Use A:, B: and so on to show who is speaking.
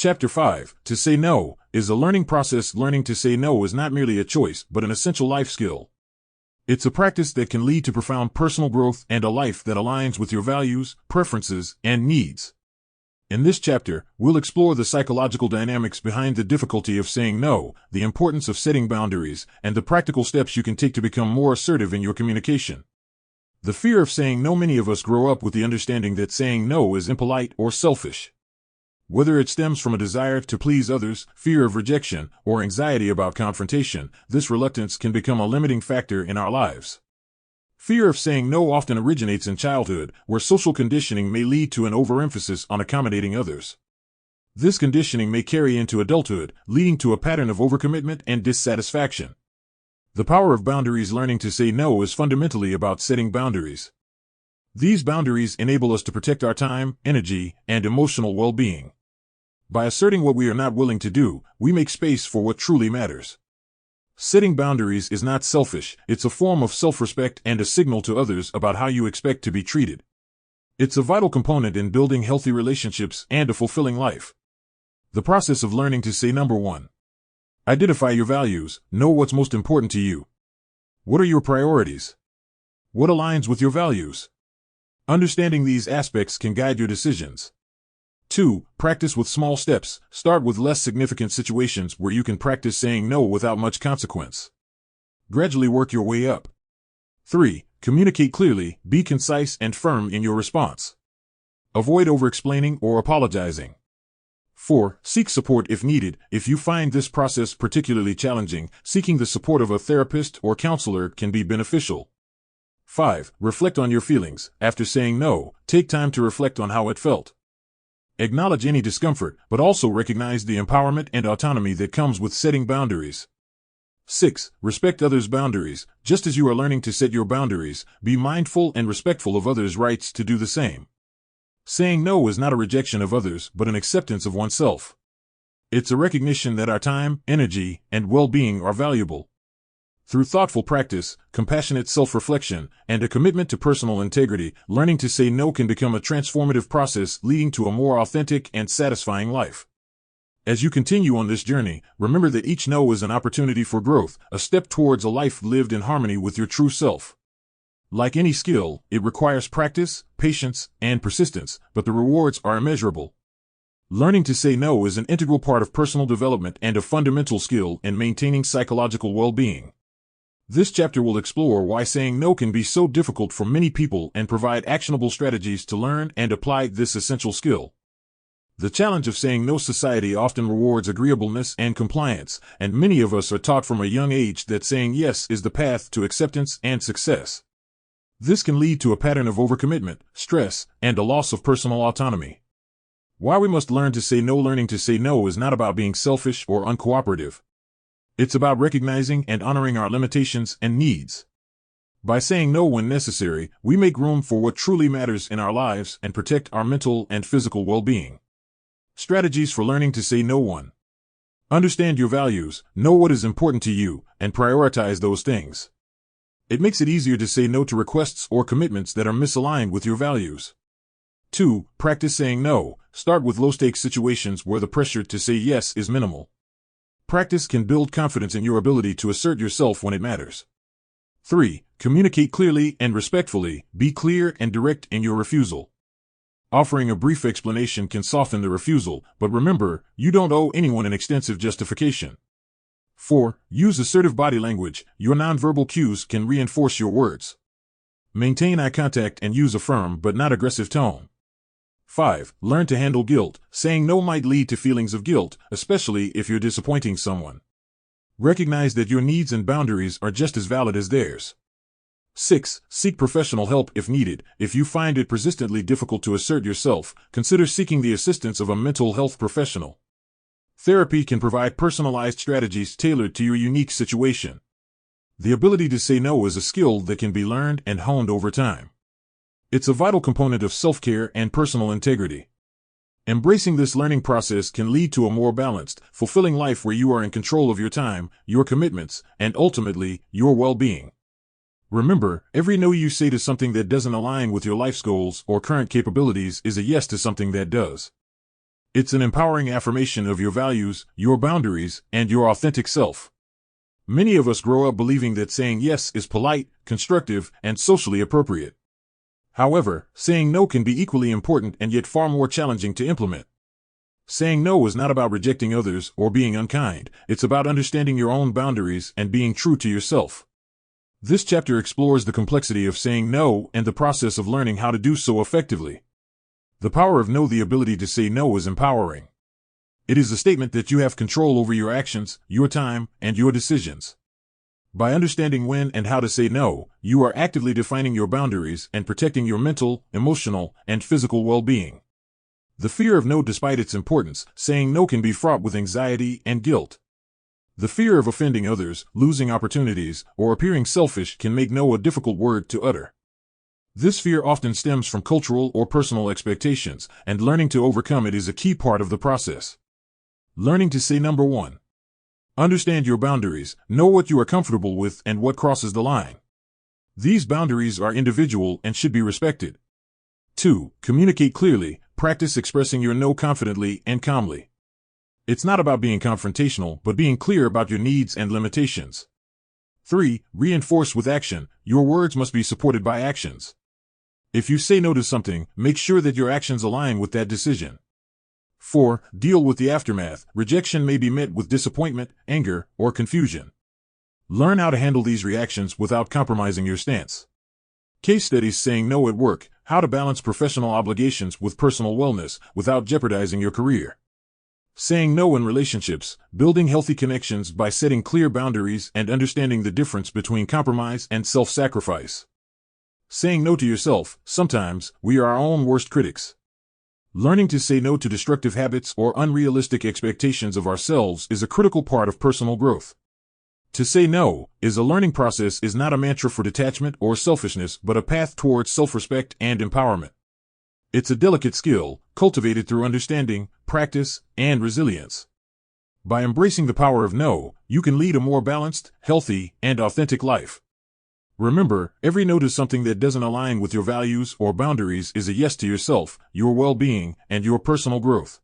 A: Chapter 5, To Say No, is a learning process. Learning to say no is not merely a choice, but an essential life skill. It's a practice that can lead to profound personal growth and a life that aligns with your values, preferences, and needs. In this chapter, we'll explore the psychological dynamics behind the difficulty of saying no, the importance of setting boundaries, and the practical steps you can take to become more assertive in your communication. The fear of saying no. Many of us grow up with the understanding that saying no is impolite or selfish. Whether it stems from a desire to please others, fear of rejection, or anxiety about confrontation, this reluctance can become a limiting factor in our lives. Fear of saying no often originates in childhood, where social conditioning may lead to an overemphasis on accommodating others. This conditioning may carry into adulthood, leading to a pattern of overcommitment and dissatisfaction. The power of boundaries. Learning to say no is fundamentally about setting boundaries. These boundaries enable us to protect our time, energy, and emotional well-being. By asserting what we are not willing to do, we make space for what truly matters. Setting boundaries is not selfish, it's a form of self-respect and a signal to others about how you expect to be treated. It's a vital component in building healthy relationships and a fulfilling life. The process of learning to say. Number 1. Identify your values. Know what's most important to you. What are your priorities? What aligns with your values? Understanding these aspects can guide your decisions. 2. Practice with small steps. Start with less significant situations where you can practice saying no without much consequence. Gradually work your way up. 3. Communicate clearly. Be concise and firm in your response. Avoid over-explaining or apologizing. 4. Seek support if needed. If you find this process particularly challenging, seeking the support of a therapist or counselor can be beneficial. 5. Reflect on your feelings. After saying no, take time to reflect on how it felt. Acknowledge any discomfort, but also recognize the empowerment and autonomy that comes with setting boundaries. 6. Respect others' boundaries. Just as you are learning to set your boundaries, be mindful and respectful of others' rights to do the same. Saying no is not a rejection of others, but an acceptance of oneself. It's a recognition that our time, energy, and well-being are valuable. Through thoughtful practice, compassionate self-reflection, and a commitment to personal integrity, learning to say no can become a transformative process leading to a more authentic and satisfying life. As you continue on this journey, remember that each no is an opportunity for growth, a step towards a life lived in harmony with your true self. Like any skill, it requires practice, patience, and persistence, but the rewards are immeasurable. Learning to say no is an integral part of personal development and a fundamental skill in maintaining psychological well-being. This chapter will explore why saying no can be so difficult for many people and provide actionable strategies to learn and apply this essential skill. The challenge of saying no. Society often rewards agreeableness and compliance, and many of us are taught from a young age that saying yes is the path to acceptance and success. This can lead to a pattern of overcommitment, stress, and a loss of personal autonomy. Why we must learn to say no. Learning to say no is not about being selfish or uncooperative. It's about recognizing and honoring our limitations and needs. By saying no when necessary, we make room for what truly matters in our lives and protect our mental and physical well-being. Strategies for learning to say no. 1. Understand your values, know what is important to you, and prioritize those things. It makes it easier to say no to requests or commitments that are misaligned with your values. 2. Practice saying no. Start with low-stakes situations where the pressure to say yes is minimal. Practice can build confidence in your ability to assert yourself when it matters. 3. Communicate clearly and respectfully. Be clear and direct in your refusal. Offering a brief explanation can soften the refusal, but remember, you don't owe anyone an extensive justification. 4. Use assertive body language. Your nonverbal cues can reinforce your words. Maintain eye contact and use a firm but not aggressive tone. 5. Learn to handle guilt. Saying no might lead to feelings of guilt, especially if you're disappointing someone. Recognize that your needs and boundaries are just as valid as theirs. 6. Seek professional help if needed. If you find it persistently difficult to assert yourself, consider seeking the assistance of a mental health professional. Therapy can provide personalized strategies tailored to your unique situation. The ability to say no is a skill that can be learned and honed over time. It's a vital component of self-care and personal integrity. Embracing this learning process can lead to a more balanced, fulfilling life where you are in control of your time, your commitments, and ultimately, your well-being. Remember, every no you say to something that doesn't align with your life's goals or current capabilities is a yes to something that does. It's an empowering affirmation of your values, your boundaries, and your authentic self. Many of us grow up believing that saying yes is polite, constructive, and socially appropriate. However, saying no can be equally important and yet far more challenging to implement. Saying no is not about rejecting others or being unkind. It's about understanding your own boundaries and being true to yourself. This chapter explores the complexity of saying no and the process of learning how to do so effectively. The power of no. The ability to say no is empowering. It is a statement that you have control over your actions, your time, and your decisions. By understanding when and how to say no, you are actively defining your boundaries and protecting your mental, emotional, and physical well-being. The fear of no. Despite its importance, saying no can be fraught with anxiety and guilt. The fear of offending others, losing opportunities, or appearing selfish can make no a difficult word to utter. This fear often stems from cultural or personal expectations, and learning to overcome it is a key part of the process. Learning to say number 1. Understand your boundaries, know what you are comfortable with and what crosses the line. These boundaries are individual and should be respected. 2. Communicate clearly, practice expressing your no confidently and calmly. It's not about being confrontational, but being clear about your needs and limitations. 3. Reinforce with action, your words must be supported by actions. If you say no to something, make sure that your actions align with that decision. 4. Deal with the aftermath. Rejection may be met with disappointment, anger, or confusion. Learn how to handle these reactions without compromising your stance. Case studies: saying no at work, how to balance professional obligations with personal wellness without jeopardizing your career. Saying no in relationships, building healthy connections by setting clear boundaries and understanding the difference between compromise and self-sacrifice. Saying no to yourself. Sometimes, we are our own worst critics. Learning to say no to destructive habits or unrealistic expectations of ourselves is a critical part of personal growth. To say no is a learning process, is not a mantra for detachment or selfishness, but a path towards self-respect and empowerment. It's a delicate skill, cultivated through understanding, practice, and resilience. By embracing the power of no, you can lead a more balanced, healthy, and authentic life. Remember, every no to something that doesn't align with your values or boundaries is a yes to yourself, your well-being, and your personal growth.